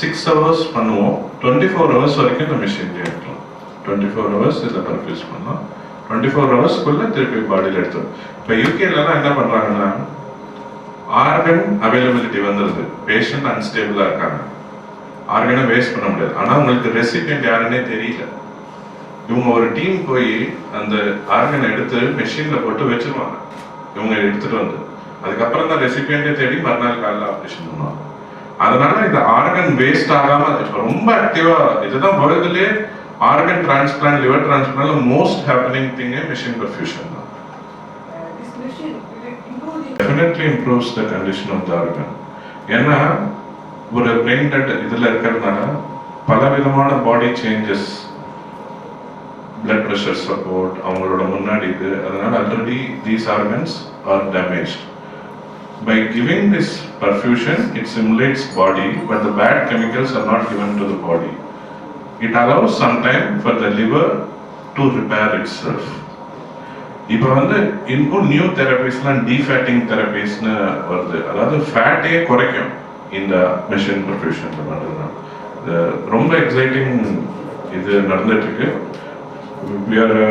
6 hours பண்ணுவோம், 24 hours வரைக்கும் இந்த மிஷின் எடுக்கலாம். 24 hours இதில் பர்ஃபியூஸ் பண்ணோம், 24 ஹவர்ஸ்க்குள்ளே திருப்பி பாடியில் எடுத்தோம். இப்போ யூகேலலாம் என்ன பண்ணுறாங்கன்னா, ஆர்கன் அவைலபிலிட்டி வந்துடுது, பேஷண்ட் அன்ஸ்டேபிளாக இருக்காங்க, ஆர்கனை வேஸ்ட் பண்ண முடியாது. ஆனால் உங்களுக்கு ரெசிபியன்ட் யாருன்னே தெரியல. இவங்க ஒரு டீம் போய் அந்த ஆர்கனை எடுத்து மெஷினில் போட்டு வச்சிருவாங்க, இவங்க எடுத்துகிட்டு வந்து அதுக்கப்புறம் தான் ரெசிபியன்ட்டே தேடி மறுநாள் காலையில் ஆப்ரேஷன் பண்ணுவாங்க. அதனால இந்த ஆர்கன் வேஸ்ட் ஆகாமல் இப்போ ரொம்ப ஆக்டிவாக, இதுதான் வேர்ல்டுலேயே organ transplant, liver transplant most happening thing machine perfusion தான். Definitely improves the condition of the organ. ஏன்னா ஒரு பிரெயின் டெட் இதில் இருக்கிறதுனால பலவிதமான பாடி சேஞ்சஸ், பிளட் ப்ரெஷர் சப்போர்ட் அவங்களோட முன்னாடி இது, அதனால already these organs R damage. By giving this perfusion, it stimulates body, but the bad chemicals are not given to the body. It allows some time for the liver to repair itself. இப்போ வந்து இன்னும் new தெரபிஸ்லாம் டீஃபேட்டிங் தெரபிஸ்னு வருது, அதாவது ஃபேட்டே குறைக்கும் இந்த machine perfusion பண்ணுறதுனால. ரொம்ப exciting இது நடந்துட்டு இருக்கு. We are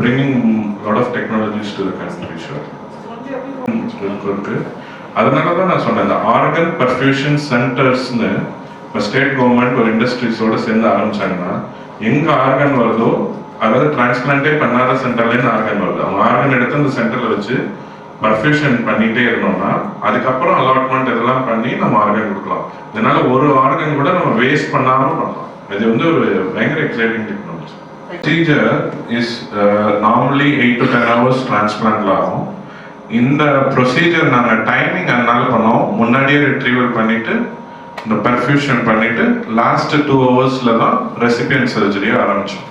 bringing lot of technologies to the country. இருக்கு. அதனால தான் நான் சொன்னேன், இந்த ஆர்கன் பர்ஃபியூஷன் சென்டர்ஸ்னு இப்போ ஸ்டேட் கவர்மெண்ட் ஒரு இண்டஸ்ட்ரீஸோடு சேர்ந்து ஆரம்பிச்சாங்கன்னா, எங்கே ஆர்கன் வருதோ, அதாவது டிரான்ஸ்பிளான்டே பண்ணாத சென்டர்லேருந்து ஆர்கன் வருது, அவங்க ஆர்கன் எடுத்து அந்த சென்டரில் வச்சு பர்ஃபியூஷன் பண்ணிகிட்டே இருந்தோம்னா அதுக்கப்புறம் அலாட்மெண்ட் இதெல்லாம் பண்ணி நம்ம ஆர்கன் கொடுக்கலாம். இதனால ஒரு ஆர்கன் கூட நம்ம வேஸ்ட் பண்ணாமல் பண்ணலாம். இது வந்து ஒரு பயங்கர exciting technology. Procedure is normally 8 to 10 hours டிரான்ஸ்பிளான்ட்ல ஆகும். இந்த ப்ரொசீஜர் நாங்கள் டைமிங் அதனால பண்ணோம், முன்னாடியே ரிட்ரீவல் பண்ணிட்டு இந்த பர்ஃபியூஷன் பண்ணிட்டு லாஸ்ட் 2 hours தான் ரெசிபியன்ட் சர்ஜரியை ஆரம்பித்தோம்.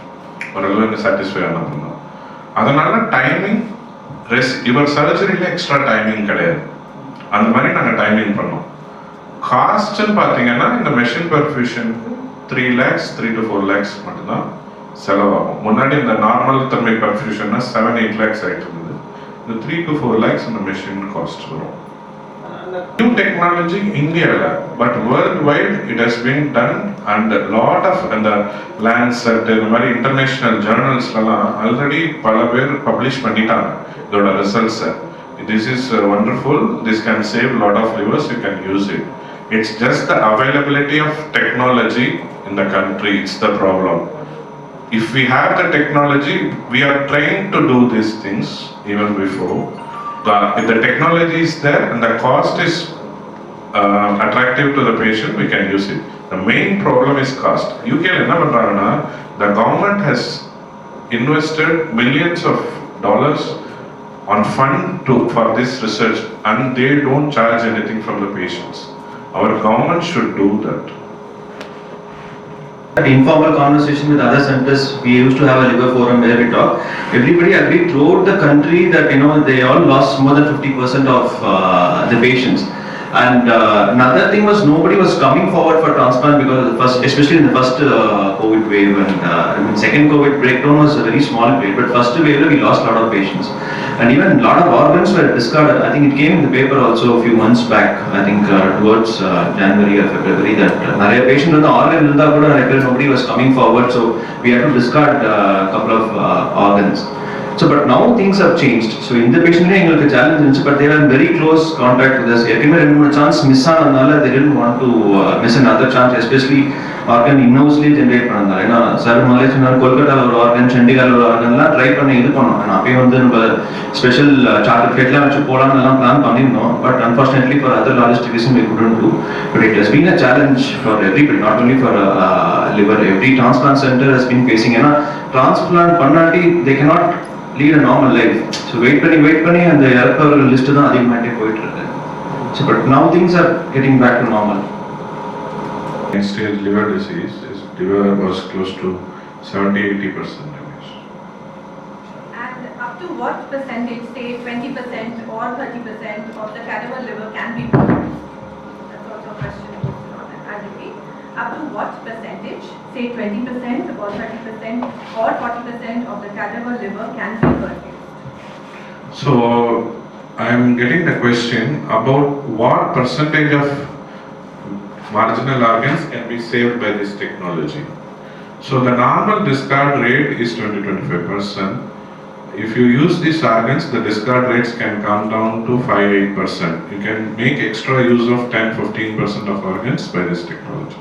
ஓரளவுக்கு சாட்டிஸ்ஃபை ஆன பண்ணோம். அதனால டைமிங் இவர் சர்ஜரியில் எக்ஸ்ட்ரா டைமிங் கிடையாது, அந்த மாதிரி நாங்கள் டைமிங் பண்ணோம். காஸ்ட்னு பார்த்தீங்கன்னா இந்த மெஷின் பர்ஃபியூஷனுக்கு 3 lakhs 3 to 4 lakhs மட்டும்தான் செலவாகும். முன்னாடி இந்த நார்மல் தன்மை பர்ஃபியூஷன்னா 7-8 lakhs ஆகிட்டு இருந்தது. இந்த 3 to 4 lakhs இந்த மெஷின் காஸ்ட் வரும். நியூ டெக்னாலஜி இந்தியாவில், but world wide it has been done and lot of அந்த லான்செட் இந்த மாதிரி இன்டர்நேஷனல் ஜேர்னல்ஸ்லாம் ஆல்ரெடி பல பேர் பப்ளிஷ் பண்ணிட்டாங்க இதோட ரிசல்ட்ஸை. This is wonderful, this can save lot of livers, you can use it. It's just the availability of technology in the country, it's the problem. If we have the technology, we are trained to do these things even before. If the technology is there and the cost is attractive to the patient, we can use it. The main problem is cost. UK enna pandranga, the government has invested millions of dollars on fund for this research and they don't charge anything from the patients. Our government should do that. At informal conversation with other centers, we used to have a liver forum where we talk. Everybody agreed throughout the country that they all lost more than 50% of the patients. And another thing was nobody was coming forward for transplant because especially in the first COVID wave and second COVID breakdown was a very small wave, but first wave we lost a lot of patients. And even a lot of organs were discarded. I think it came in the paper also a few months back, I think towards January or February, that நிறைய patient வந்து organ இருந்தா கூட nobody was coming forward, so we had to discard a couple of organs. So but now things have changed. So in the patient எங்களுக்கு challenge இருந்துச்சு, but they were in very close contact with us. எப்பவுமே 2-3 chance miss ஆனதுனால they didn't want to miss another chance, especially organ இன்னோஸ்லி generate பண்ணாங்க. ஏன்னா sir முதலே சொன்னார், கொல்கட்டாவில் ஒரு ஆர்கன், சண்டிகரில் ஒரு ஆர்கன்லாம் ட்ரை பண்ணி இது பண்ணோம். ஆனால் அப்பயும் வந்து நம்ம ஸ்பெஷல் சார்ட்டர் ஃபிளைட்லாம் வச்சு போகலான்னு எல்லாம் பிளான் பண்ணியிருந்தோம். But unfortunately for other logistic reason we couldn't do. But it has been a challenge for everybody, not only for liver. Every transplant center has been facing. ஏன்னா transplant பண்ணாட்டி they cannot lead a normal life. So wait பண்ணி அந்த இறப்பவர்கள் list தான் அதிகமாகிட்டே போயிட்டு இருக்கு. So but now things are getting back to normal. Stage liver disease, his liver was close to 70-80% damage. And up to what percentage, say 20% or 30% of the cadaver liver can be perfused? That's also a question posted on it. I repeat, up to what percentage, say 20% or 30% or 40% of the cadaver liver can be perfused? So I am getting the question about what percentage of marginal organs can be saved by this technology. So the normal discard rate is 20-25%. If you use these organs, the discard rates can come down to 5-8%. You can make extra use of 10-15% of organs by this technology.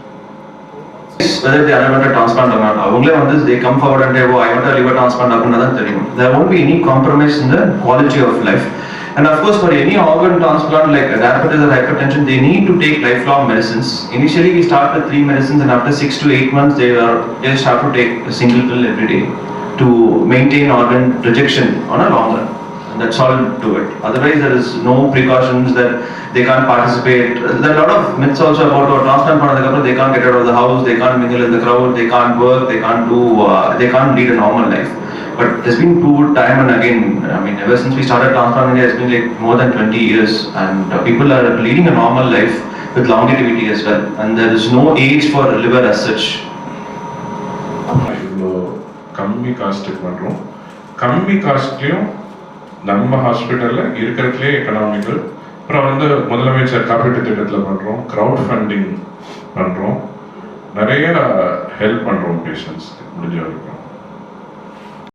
Whether they underwent a transplant or not, only on this they come forward and say, oh, I want a liver transplant, there won't be any compromise in the quality of life. And of course, for any organ transplant like diabetes or hypertension, they need to take lifelong medicines. Initially, we start with 3 medicines, and after 6 to 8 months, they just have to take a single pill every day to maintain organ rejection on a long run. And that's all to it. Otherwise, there is no precautions that they can't participate. There are a lot of myths also about transplant. They can't get out of the house, they can't mingle in the crowd, they can't work, they can't lead a normal life. But there's been proved time and again. I mean, ever since we started transplant India, it's been like more than 20 years, and people are leading a normal life with longevity as well. And there is no age for liver as such. இவ்வளோ கம்மி காஸ்ட்டுக்கு பண்ணுறோம். கம்மி காஸ்ட்லேயும் நம்ம ஹாஸ்பிட்டலில் இருக்கிறதுலே economical. அப்புறம் முதலமைச்சர் காப்பீட்டு திட்டத்தில் பண்ணுறோம், க்ரௌட் ஃபண்டிங் பண்ணுறோம், நிறைய ஹெல்ப் பண்ணுறோம் பேஷண்ட்ஸ்க்கு முடிஞ்ச வரைக்கும்.